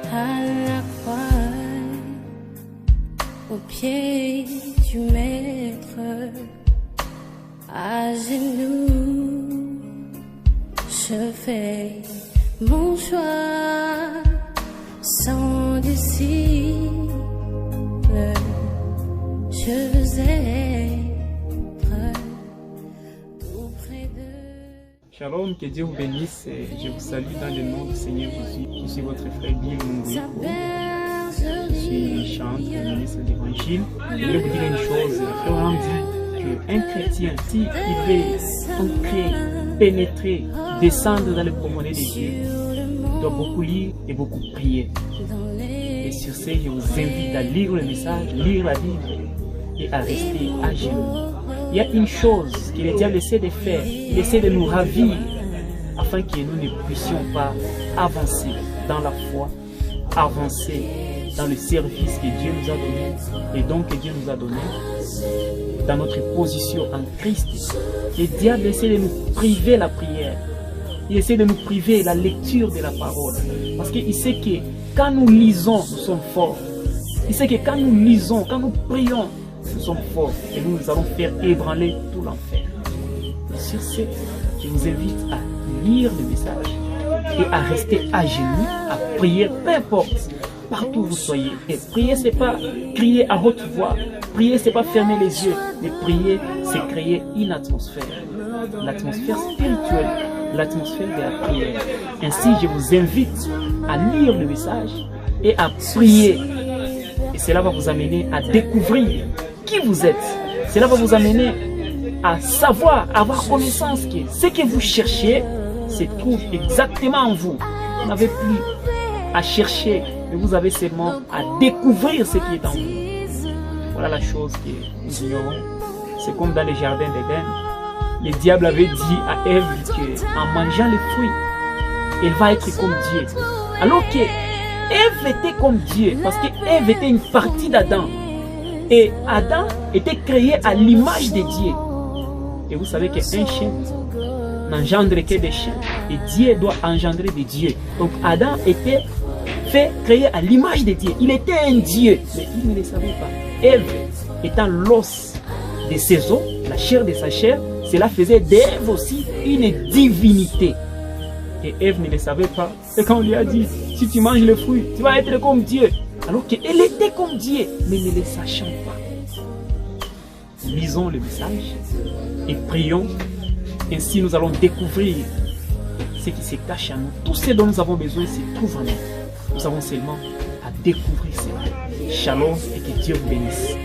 à la croix, au pied du maître, à genoux, je fais mon choix sans disciple, je veux être tout près de... Shalom, que Dieu vous bénisse et je vous salue dans le nom du Seigneur Jésus. Je suis votre frère Bill Munguiko. Je suis chanteur, ministre de l'Évangile. Je vais vous dire une chose, frère, on dit qu'un chrétien, s'il veut entrer, pénétrer, descendre dans le profondeur de Dieu, il doit beaucoup lire et beaucoup prier. Et sur ce, je vous invite à lire le message, lire la Bible et à rester à genoux. Il y a une chose que le diable essaie de faire, il essaie de nous ravir afin que nous ne puissions pas avancer dans la foi, avancer dans le service que Dieu nous a donné et donc que Dieu nous a donné dans notre position en Christ. Le diable essaie de nous priver la prière, il essaie de nous priver la lecture de la parole parce qu'il sait que quand nous lisons, nous sommes forts. Il sait que quand nous lisons, quand nous prions, nous sommes forts et nous allons faire ébranler tout l'enfer. Sur ce, je vous invite à lire le message et à rester à genoux, à prier, peu importe, partout où vous soyez. Et prier, c'est pas crier à haute voix. Prier, c'est pas fermer les yeux. Mais prier, c'est créer une atmosphère. L'atmosphère spirituelle, l'atmosphère de la prière. Ainsi, je vous invite à lire le message et à prier. Et cela va vous amener à découvrir qui vous êtes. Cela va vous amener à savoir, à avoir connaissance que ce que vous cherchez se trouve exactement en vous. Vous n'avez plus à chercher, mais vous avez seulement à découvrir ce qui est en vous. Voilà la chose que nous ignorons. C'est comme dans le jardin d'Éden. Le diable avait dit à Ève qu'en mangeant les fruits, elle va être comme Dieu. Alors que Ève était comme Dieu, parce qu'Ève était une partie d'Adam. Et Adam était créé à l'image de Dieu. Et vous savez qu'un chien n'engendre que des chiens. Et Dieu doit engendrer des dieux. Donc Adam était créé à l'image de Dieu. Il était un Dieu, mais il ne le savait pas. Ève étant l'os de ses os, la chair de sa chair, cela faisait d'Ève aussi une divinité. Et Ève ne le savait pas. Et quand on lui a dit, si tu manges le fruit, tu vas être comme Dieu. Alors qu'elle était comme Dieu, mais ne le sachant pas. Lisons le message et prions. Ainsi nous allons découvrir ce qui se cache en nous. Tout ce dont nous avons besoin se trouve en nous. Nous avons seulement à découvrir cela. Shalom et que Dieu vous bénisse.